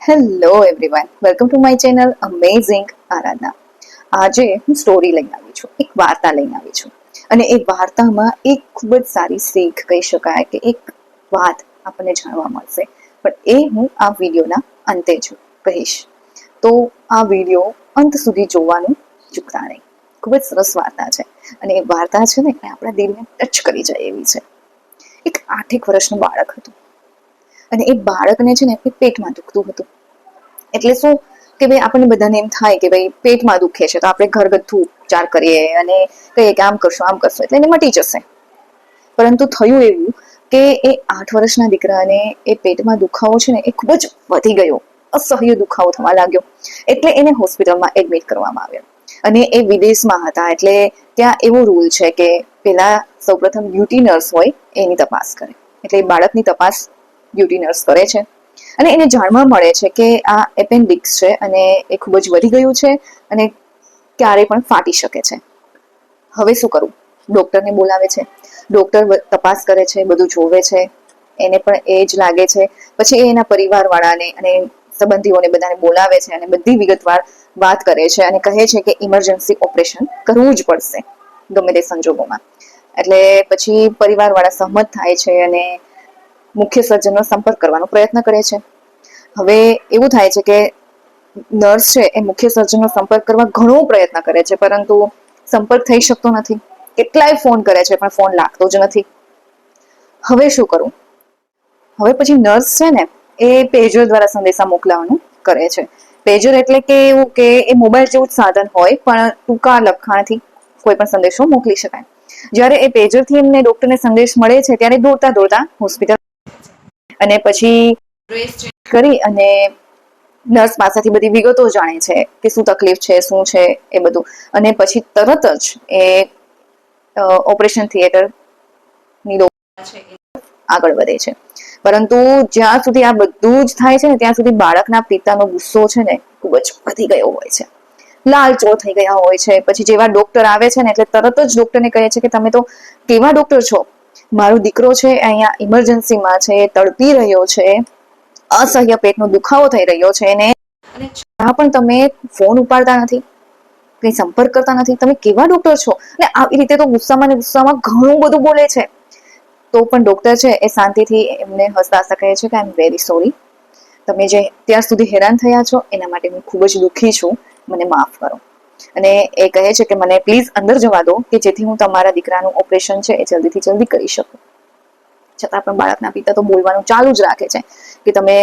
Hello everyone, welcome to my channel amazing Aradhana. આજે હું story લઈને આવી છું, એક વાર્તા લઈને આવી છું. અને એ વાર્તામાં એક ખૂબ જ સારી શીખ કહી શકાય કે એક વાત આપણને જાણવા મળશે. પણ એ હું આ વિડીયોના અંતે જ કહીશ. તો આ વિડીયો અંત સુધી જોવાનું ચૂકતા નહીં. ખૂબ જ સરસ વાર્તા છે અને એ વાર્તા છે ને એ આપણા દિલને ટચ કરી જાય એવી છે. એક 8 વર્ષનું બાળક હતું અને એ બાળકને છે ને એ પેટમાં દુખતું હતું. એટલે શું કે ભાઈ આપણને બધાને એમ થાય કે ભાઈ પેટમાં દુખે છે તો આપણે ઘરગથ્થુ ઉપચાર કરીએ અને કહીએ કે આમ કરશું આમ કરશું એટલે એને મટી જશે. પરંતુ થયું એવું કે એ 8 વર્ષના દીકરાને એ પેટમાં દુખાવો છે ને એ ખૂબ જ વધી ગયો, અસહ્ય દુખાવો થવા લાગ્યો. એટલે એને હોસ્પિટલમાં એડમિટ કરવામાં આવ્યો. અને એ વિદેશમાં હતા એટલે ત્યાં એવો રૂલ છે કે પેલા સૌપ્રથમ ડ્યુટી નર્સ હોય એની તપાસ કરે. એટલે એ બાળકની તપાસ ડ્યુટી નર્સ કરે છે અને એને જાણવા મળે છે કે આ એપેન્ડિક્સ છે અને એ ખૂબ જ વધી ગયું છે અને ક્યારેય પણ ફાટી શકે છે. હવે શું કરવું? ડોક્ટરને બોલાવે છે. ડોક્ટર તપાસ કરે છે, બધું જોવે છે. એને પણ એ જ લાગે છે. પછી એ એના પરિવારવાળાને અને સંબંધીઓને બધાને બોલાવે છે અને બધી વિગતવાર વાત કરે છે અને કહે છે કે ઇમરજન્સી ઓપરેશન કરવું જ પડશે ગમે તે સંજોગોમાં. એટલે પછી પરિવારવાળા સહમત થાય છે અને મુખ્ય સર્જનનો સંપર્ક કરવાનો પ્રયત્ન કરે છે. હવે એવું થાય છે કે નર્સ છે એ મુખ્ય સર્જનનો સંપર્ક કરવા ઘણો પ્રયત્ન કરે છે પરંતુ સંપર્ક થઈ શકતો નથી. કેટલાય ફોન કરે છે પણ ફોન લાગતો જ નથી. હવે શું કરવું? હવે પછી નર્સ છે ને એ પેજર દ્વારા સંદેશા મોકલવાનું કરે છે. પેજર એટલે કે એવું કે એ મોબાઈલ જેવું જ સાધન હોય પણ ટૂંકા લખાણથી કોઈ પણ સંદેશો મોકલી શકાય. જ્યારે એ પેજરથી એમને ડોક્ટરને સંદેશ મળે છે ત્યારે દોડતા દોડતા હોસ્પિટલ અને પછી કરી અને નર્સ પાસેથી બધી વિગતો જાણે છે કે શું તકલીફ છે, શું છે એ બધું. અને પછી તરત જ એ ઓપરેશન થિયેટરની આગળ વધે છે. પરંતુ જ્યાં સુધી આ બધું જ થાય છે ને ત્યાં સુધી બાળકના પિતાનો ગુસ્સો છે ને ખૂબ જ વધી ગયો હોય છે, લાલચો થઈ ગયા હોય છે. પછી જેવા ડોક્ટર આવે છે ને એટલે તરત જ ડોક્ટરને કહે છે કે તમે તો કેવા ડોક્ટર છો? મારો દીકરો છે અહીંયા ઇમરજન્સીમાં છે, તડપી રહ્યો છે, અસહ્ય પેટનો દુખાવો થઈ રહ્યો છે અને છતાં પણ તમે ફોન ઉપાડતા નથી, કંઈ સંપર્ક કરતા નથી. તમે કેવા ડોક્ટર છો? અને આવી રીતે તો ગુસ્સામાં ને ગુસ્સામાં ઘણું બધું બોલે છે. તો પણ ડોક્ટર છે એ શાંતિથી એમને હસતા હસતા કહે છે કે આઈ એમ વેરી સોરી. તમે જે ત્યાં સુધી હેરાન થયા છો એના માટે હું ખૂબ જ દુઃખી છું, મને માફ કરો. અને એ કહે છે કે મને પ્લીઝ અંદર જવા દો કે જેથી હું તમારા દીકરાનું ઓપરેશન છે એ જલ્દીથી જલ્દી કરી શકું. છતાં પણ બાળકના પિતા તો બોલવાનું ચાલુ જ રાખે છે કે તમે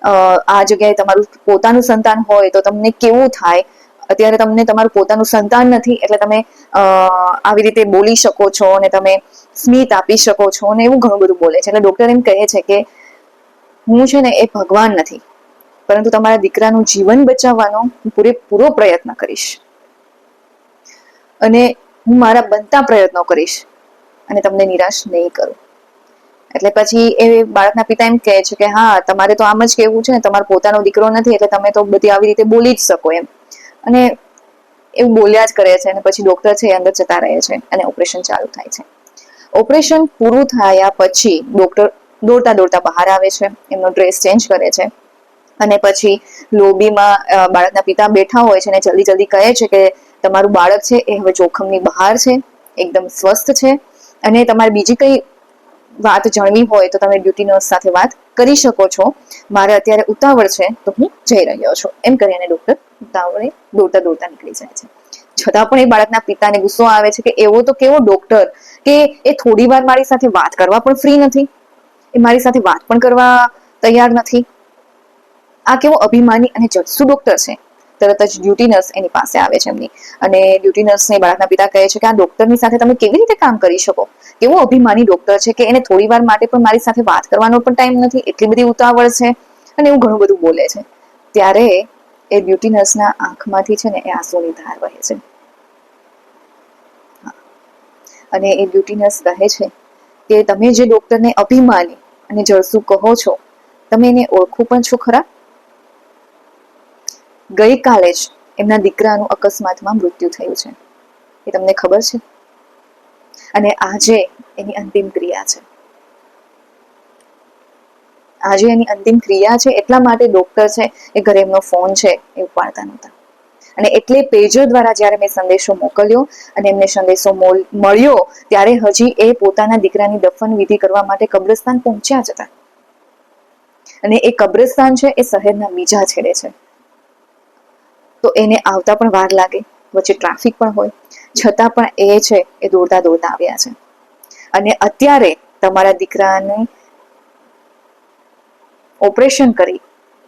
આ જગ્યાએ તમારું પોતાનું સંતાન હોય તો તમને કેવું થાય. અત્યારે તમને તમારું પોતાનું સંતાન નથી એટલે તમે આવી રીતે બોલી શકો છો અને તમે સ્મિત આપી શકો છો અને એવું ઘણું બધું બોલે છે. એટલે ડોક્ટર એમ કહે છે કે હું છે ને એ ભગવાન નથી પરંતુ તમારા દીકરાનું જીવન બચાવવાનો હું પૂરેપૂરો પ્રયત્ન કરીશ અને હું મારા બનતા પ્રયત્નો કરીશ અને તમને નિરાશ નહીં કરું. એટલે પછી એ બાળકના પિતા એમ કહે છે કે હા, તમારે તો આમ જ કહેવું છે ને, તમારો પોતાનો દીકરો નથી એટલે તમે તો બધી આવી રીતે બોલી જ શકો એમ. અને એવું બોલ્યા જ કરે છે અને પછી ડોક્ટર છે એ અંદર જતા રહે છે અને ઓપરેશન ચાલુ થાય છે. ઓપરેશન પૂરું થયા પછી ડોક્ટર દોડતા દોડતા બહાર આવે છે, એમનો ડ્રેસ ચેન્જ કરે છે અને પછી લોબીમાં બાળકના પિતા બેઠા હોય છે અને જલ્દી જલ્દી કહે છે કે તમારું બાળક છે એ હવે જોખમની બહાર છે, એકદમ સ્વસ્થ છે અને તમારે બીજી કઈ વાત જાણવી હોય તો તમે ડ્યુટી નર્સ સાથે વાત કરી શકો છો. મારે અત્યારે ઉતાવળ છે તો હું જઈ રહ્યો છું. એમ કરીને ડોક્ટર ઉતાવળે દોડતા દોડતા નીકળી જાય છે. છતાં પણ એ બાળકના પિતાને ગુસ્સો આવે છે કે એવો તો કેવો ડોક્ટર કે એ થોડી વાર મારી સાથે વાત કરવા પણ ફ્રી નથી, એ મારી સાથે વાત પણ કરવા તૈયાર નથી. આ કેવો અભિમાની અને જડસુ ડોક્ટર છે. તરત જ ડ્યુટી નર્સ એની પાસે આવે છે એમની અને ડ્યુટી નર્સને બાળકના પિતા કહે છે કે આ ડોક્ટરની સાથે તમે કેવી રીતે કામ કરી શકો? કેવો અભિમાની ડોક્ટર છે કે એને થોડી વાર માટે પણ મારી સાથે વાત કરવાનો પણ ટાઈમ નથી, એટલી બધી ઉતાવળ છે અને એવું ઘણું બધું બોલે છે. ત્યારે એ ડ્યુટી નર્સના આંખમાંથી છે ને એ આંસુની ધાર વહે છે અને એ ડ્યુટી નર્સ કહે છે કે તમે જે ડોક્ટરને અભિમાની અને જળસુ કહો છો, તમે એને ઓળખો પણ છો ખરા? ગઈકાલે જ એમના દીકરાનું અકસ્માતમાં મૃત્યુ થયું છે, એ તમને ખબર છે? અને આજે એની અંતિમ ક્રિયા છે. આજે એની અંતિમ ક્રિયા છે એટલા માટે ડોક્ટર છે એ ઘરે એમનો ફોન છે એ ઉપાડતા નહોતા. અને એટલે પેજર દ્વારા જ્યારે મેં સંદેશો મોકલ્યો અને એમને સંદેશો મળ્યો ત્યારે હજી એ પોતાના દીકરાની દફન વિધિ કરવા માટે કબ્રસ્તાન પહોંચ્યા જ હતા. અને એ કબ્રસ્તાન છે એ શહેરના બીજા છેડે છે, તો એને આવતા પણ વાર લાગે, વચ્ચે ટ્રાફિક પણ હોય, છતાં પણ એ છે એ દોડતા દોડતા આવ્યા છે. અને અત્યારે તમારા દીકરાને ઓપરેશન કરી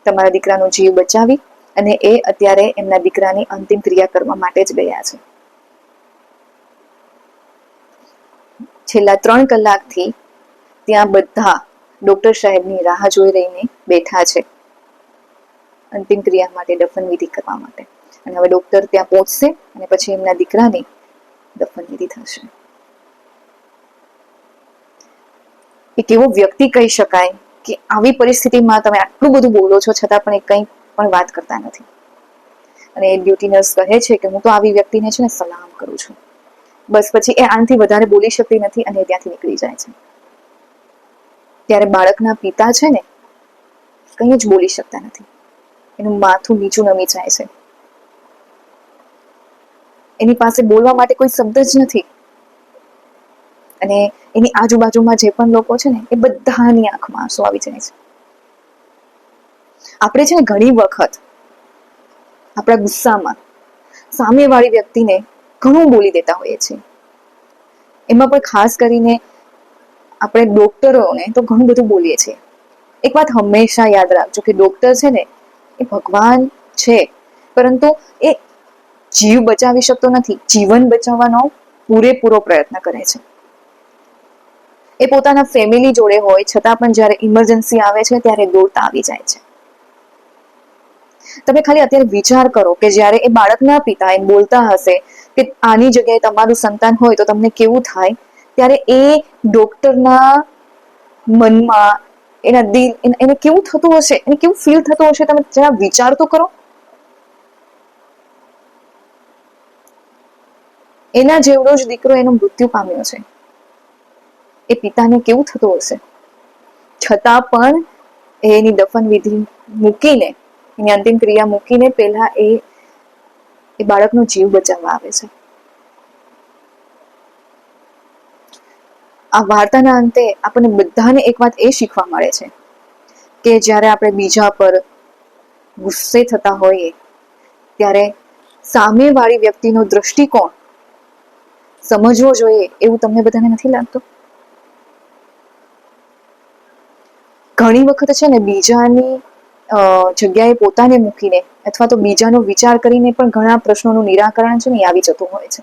તમારા દીકરાનો જીવ બચાવી અને એ અત્યારે એમના દીકરાની અંતિમ ક્રિયા કરવા માટે જ ગયા છે. છેલ્લા 3 કલાકથી ત્યાં બધા ડોક્ટર સાહેબની રાહ જોઈ રહીને બેઠા છે અંતિમ ક્રિયા માટે, દફન વિધિ કરવા માટે. અને હવે ડોક્ટર ત્યાં પહોંચશે અને પછી એમના દીકરાની દફન વિધિ થશે. એક એવો વ્યક્તિ કહી શકાય કે આવી પરિસ્થિતિમાં તમે આટલું બધું બોલો છો છતાં પણ એ કંઈ પણ વાત કરતા નથી. અને એ ડ્યુટી નર્સ કહે છે કે હું તો આવી વ્યક્તિને છે ને સલામ કરું છું. બસ પછી એ આનાથી વધારે બોલી શકતી નથી અને ત્યાંથી નીકળી જાય છે. ત્યારે બાળકના પિતા છે ને કંઈ જ બોલી શકતા નથી. એનું માથું નીચું નમી જાય છે. એની પાસે બોલવા માટે કોઈ શબ્દ જ નથી. અને એની આજુબાજુમાં જે પણ લોકો છે ને એ બધાની આંખમાં આંસુ આવી જાય છે. આપણે છે ને ઘણી વખત આપણા ગુસ્સામાં સામેવાળી વ્યક્તિને ઘણું બોલી દેતા હોઈએ છીએ. એમાં પણ ખાસ કરીને આપણે ડોક્ટરોને તો ઘણું બધું બોલીએ છીએ. એક વાત હંમેશા યાદ રાખજો કે ડોક્ટર છે ને એ ભગવાન છે, પરંતુ એ જીવ બચાવી શકતો નથી. જીવન બચાવવાનો પૂરેપૂરો પ્રયત્ન કરે છે. એ પોતાના ફેમિલી જોડે હોય છતાં પણ જ્યારે ઇમરજન્સી આવે છે ત્યારે દોડતા આવી જાય છે. તમે ખાલી અત્યારે વિચાર કરો કે જ્યારે એ બાળકના પિતા એમ બોલતા હશે કે આની જગ્યાએ તમારું સંતાન હોય તો તમને કેવું થાય, ત્યારે એ ડોક્ટરના મનમાં, એના દિલ, એને કેવું થતું હશે, એને કેવું ફીલ થતું હશે, તમે જરા વિચાર તો કરો. એના જેવડો જ દીકરો એનો મૃત્યુ પામ્યો છે. એ પિતાને કેવું થતું હશે. છતાં પણ એની દફન વિધિ મૂકીને, એની અંતિમ ક્રિયા મૂકીને પહેલા એ બાળકનો જીવ બચાવવા આવે છે. આ વાર્તાના અંતે આપણને બધાને એક વાત એ શીખવા મળે છે કે જ્યારે આપણે બીજા પર ગુસ્સે થતા હોઈએ ત્યારે સામેવાળી વ્યક્તિનો દૃષ્ટિકોણ સમજવો જોઈએ એવું તમને બધાને નથી લાગતું? ઘણી વખત છે ને બીજાની જગ્યાએ પોતાને મૂકીને અથવા તો બીજાનો વિચાર કરીને પણ ઘણા પ્રશ્નોનું નિરાકરણ છે ને આવી જતું હોય છે.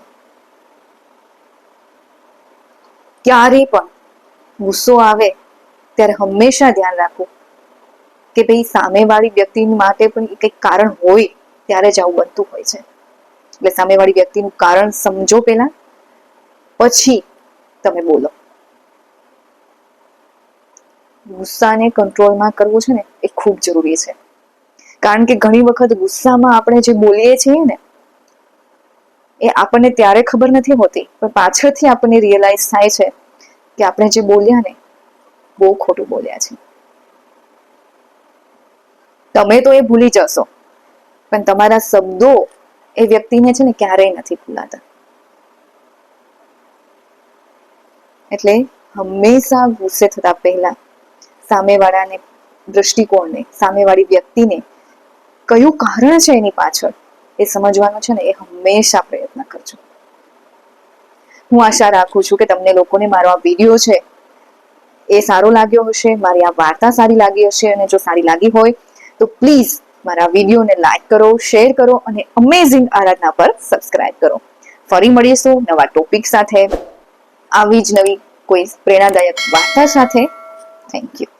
ક્યારેય પણ ગુસ્સો આવે ત્યારે હંમેશા ધ્યાન રાખવું કે ભાઈ સામેવાળી વ્યક્તિ માટે પણ કંઈક કારણ હોય ત્યારે જ આવું બનતું હોય છે. એટલે સામેવાળી વ્યક્તિનું કારણ સમજો પહેલા, પછી તમે બોલો. ગુસ્સાને કંટ્રોલમાં કરવું છે ને એ ખૂબ જરૂરી છે. કારણ કે ઘણી વખત ગુસ્સામાં આપણે જે બોલીએ છીએ ને એ આપણને ત્યારે ખબર નથી હોતી, પણ પાછળથી આપણને રિયલાઇઝ થાય છે કે આપણે જે બોલ્યા ને બહુ ખોટું બોલ્યા છે. તમે તો એ ભૂલી જશો, પણ તમારા શબ્દો એ વ્યક્તિને છે ને ક્યારેય નથી ભૂલાતા. એટલે હંમેશા ગુસ્સે થતા પહેલા સામેવાળાને દૃષ્ટિકોણને, સામેવાળી વ્યક્તિને કયું કારણ છે એની પાછળ એ સમજવાનો છે ને એ હંમેશા પ્રયત્ન કરજો. હું આશા રાખું છું કે તમને લોકોને મારો આ વિડીયો છે એ સારો લાગ્યો હશે, મારી આ વાર્તા સારી લાગી હશે. અને જો સારી લાગી હોય તો પ્લીઝ મારા વિડીયોને લાઈક કરો, શેર કરો અને અમેઝિંગ આરાધના પર સબસ્ક્રાઇબ કરો. ફરી મળીશું નવા ટોપિક સાથે, આવી જ નવી કોઈ પ્રેરણાદાયક વાર્તા સાથે. Thank you.